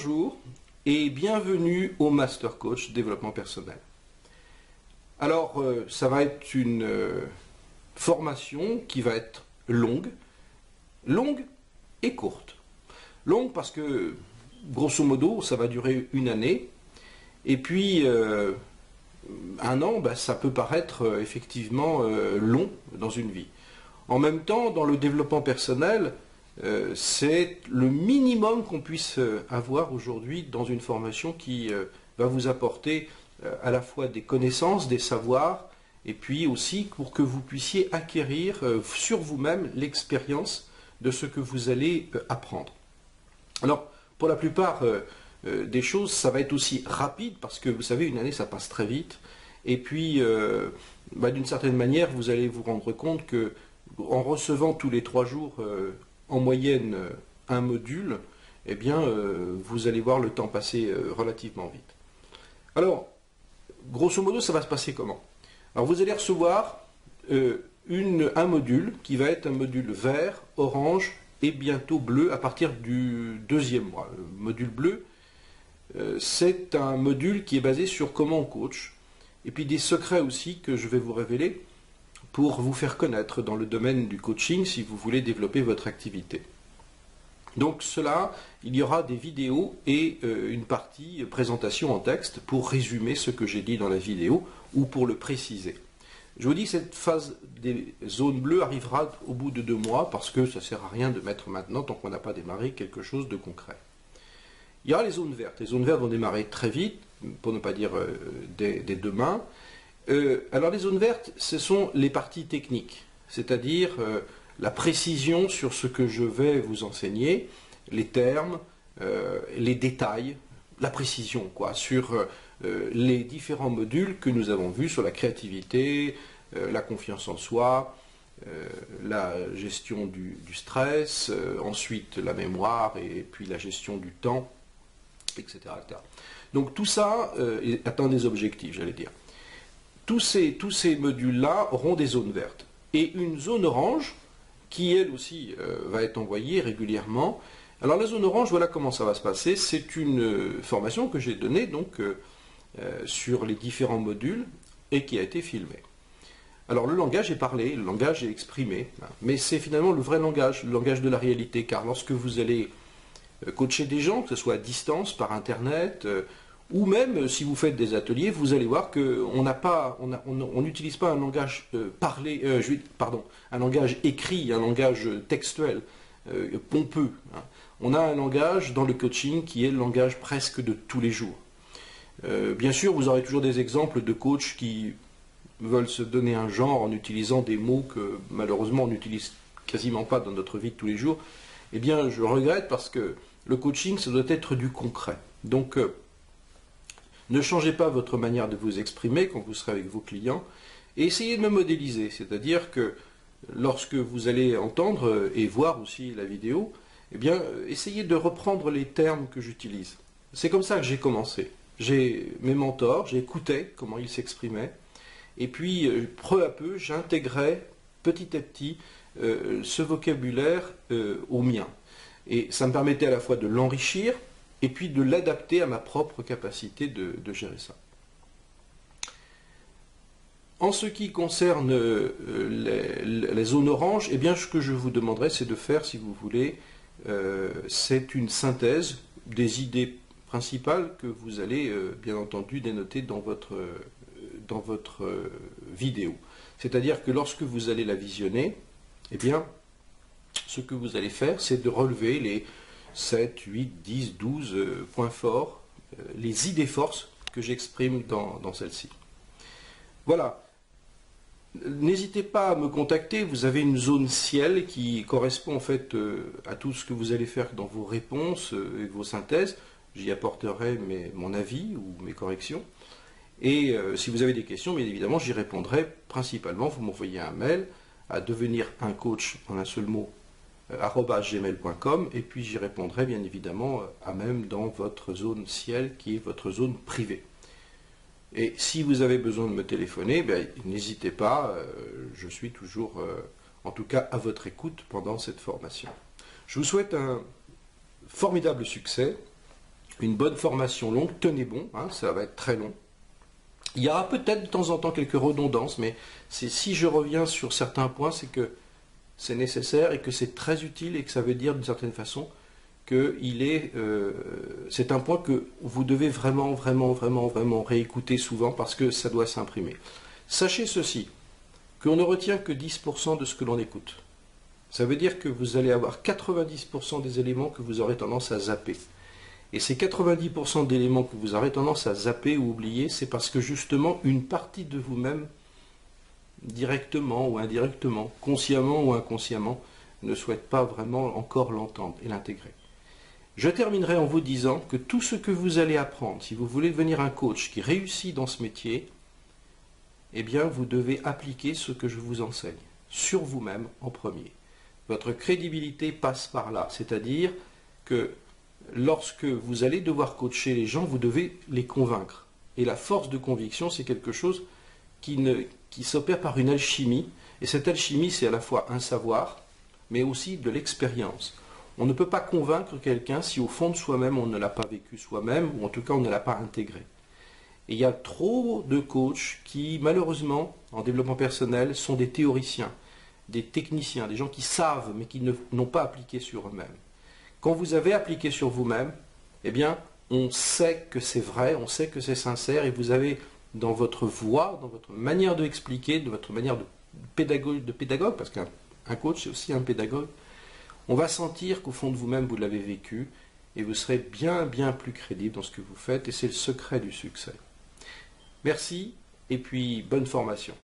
Bonjour et bienvenue au Master Coach Développement Personnel. Alors, ça va être une formation qui va être longue et courte. Longue parce que, grosso modo, ça va durer une année. Et puis, un an, ça peut paraître effectivement long dans une vie. En même temps, dans le développement personnel, c'est le minimum qu'on puisse avoir aujourd'hui dans une formation qui va vous apporter à la fois des connaissances, des savoirs, et puis aussi pour que vous puissiez acquérir sur vous-même l'expérience de ce que vous allez apprendre. Alors, pour la plupart des choses, ça va être aussi rapide, parce que vous savez, une année, ça passe très vite, et puis, d'une certaine manière, vous allez vous rendre compte que en recevant tous les 3 jours en moyenne un module, eh bien, vous allez voir le temps passer relativement vite. Alors, grosso modo, ça va se passer comment? Alors, vous allez recevoir un module qui va être un module vert, orange et bientôt bleu à partir du 2e mois. Le module bleu, c'est un module qui est basé sur comment on coach, et puis des secrets aussi que je vais vous révéler pour vous faire connaître dans le domaine du coaching si vous voulez développer votre activité. Donc cela, il y aura des vidéos et une partie présentation en texte pour résumer ce que j'ai dit dans la vidéo ou pour le préciser. Je vous dis, cette phase des zones bleues arrivera au bout de 2 mois parce que ça ne sert à rien de mettre maintenant tant qu'on n'a pas démarré quelque chose de concret. Il y aura les zones vertes. Les zones vertes vont démarrer très vite, pour ne pas dire dès demain. Alors les zones vertes, ce sont les parties techniques, c'est-à-dire la précision sur ce que je vais vous enseigner, les termes, les détails, la précision sur les différents modules que nous avons vus sur la créativité, la confiance en soi, la gestion du stress, ensuite la mémoire et puis la gestion du temps, etc. Donc tout ça atteint des objectifs, j'allais dire. Tous ces modules-là auront des zones vertes. Et une zone orange, qui elle aussi va être envoyée régulièrement. Alors la zone orange, voilà comment ça va se passer. C'est une formation que j'ai donnée donc, sur les différents modules et qui a été filmée. Alors le langage est parlé, le langage est exprimé, mais c'est finalement le vrai langage, le langage de la réalité. Car lorsque vous allez coacher des gens, que ce soit à distance, par Internet, ou même si vous faites des ateliers, vous allez voir qu'on n'utilise pas un langage un langage écrit, un langage textuel, pompeux. On a un langage dans le coaching qui est le langage presque de tous les jours. Bien sûr, vous aurez toujours des exemples de coachs qui veulent se donner un genre en utilisant des mots que malheureusement on n'utilise quasiment pas dans notre vie de tous les jours. Eh bien, je regrette parce que le coaching, ça doit être du concret. Donc, ne changez pas votre manière de vous exprimer quand vous serez avec vos clients et essayez de me modéliser. C'est-à-dire que lorsque vous allez entendre et voir aussi la vidéo, eh bien, essayez de reprendre les termes que j'utilise. C'est comme ça que j'ai commencé. J'ai mes mentors, j'écoutais comment ils s'exprimaient et puis, peu à peu, j'intégrais petit à petit ce vocabulaire au mien. Et ça me permettait à la fois de l'enrichir et puis de l'adapter à ma propre capacité de gérer ça. En ce qui concerne les zones oranges, eh bien, ce que je vous demanderai, c'est de faire, si vous voulez, c'est une synthèse des idées principales que vous allez, bien entendu, dénoter dans votre vidéo. C'est-à-dire que lorsque vous allez la visionner, eh bien, ce que vous allez faire, c'est de relever les 7, 8, 10, 12 points forts, les idées forces que j'exprime dans celle-ci. Voilà. N'hésitez pas à me contacter, vous avez une zone ciel qui correspond en fait à tout ce que vous allez faire dans vos réponses et vos synthèses. J'y apporterai mon avis ou mes corrections. Et si vous avez des questions, bien évidemment, j'y répondrai principalement. Vous m'envoyez un mail à devenir un coach en un seul mot @gmail.com et puis j'y répondrai bien évidemment à même dans votre zone ciel qui est votre zone privée. Et si vous avez besoin de me téléphoner, n'hésitez pas, je suis toujours en tout cas à votre écoute pendant cette formation. Je vous souhaite un formidable succès. une bonne formation longue, tenez bon, hein, ça va être très long. Il y aura peut-être de temps en temps quelques redondances, mais si je reviens sur certains points, c'est que c'est nécessaire et que c'est très utile et que ça veut dire d'une certaine façon que c'est un point que vous devez vraiment réécouter souvent parce que ça doit s'imprimer. Sachez ceci, qu'on ne retient que 10% de ce que l'on écoute. Ça veut dire que vous allez avoir 90% des éléments que vous aurez tendance à zapper. Et ces 90% d'éléments que vous aurez tendance à zapper ou oublier, c'est parce que justement une partie de vous-même, directement ou indirectement, consciemment ou inconsciemment, ne souhaite pas vraiment encore l'entendre et l'intégrer. Je terminerai en vous disant que tout ce que vous allez apprendre, si vous voulez devenir un coach qui réussit dans ce métier, eh bien vous devez appliquer ce que je vous enseigne, sur vous-même en premier. Votre crédibilité passe par là, c'est-à-dire que lorsque vous allez devoir coacher les gens, vous devez les convaincre. Et la force de conviction, c'est quelque chose qui s'opère par une alchimie. Et cette alchimie, c'est à la fois un savoir, mais aussi de l'expérience. On ne peut pas convaincre quelqu'un si au fond de soi-même, on ne l'a pas vécu soi-même, ou en tout cas, on ne l'a pas intégré. Et il y a trop de coachs qui, malheureusement, en développement personnel, sont des théoriciens, des techniciens, des gens qui savent, mais qui n'ont pas appliqué sur eux-mêmes. Quand vous avez appliqué sur vous-même, eh bien, on sait que c'est vrai, on sait que c'est sincère, et vous avez dans votre voix, dans votre manière de expliquer, de votre manière de pédagogue, parce qu'un coach c'est aussi un pédagogue, on va sentir qu'au fond de vous-même, vous l'avez vécu, et vous serez bien plus crédible dans ce que vous faites, et c'est le secret du succès. Merci, et puis bonne formation.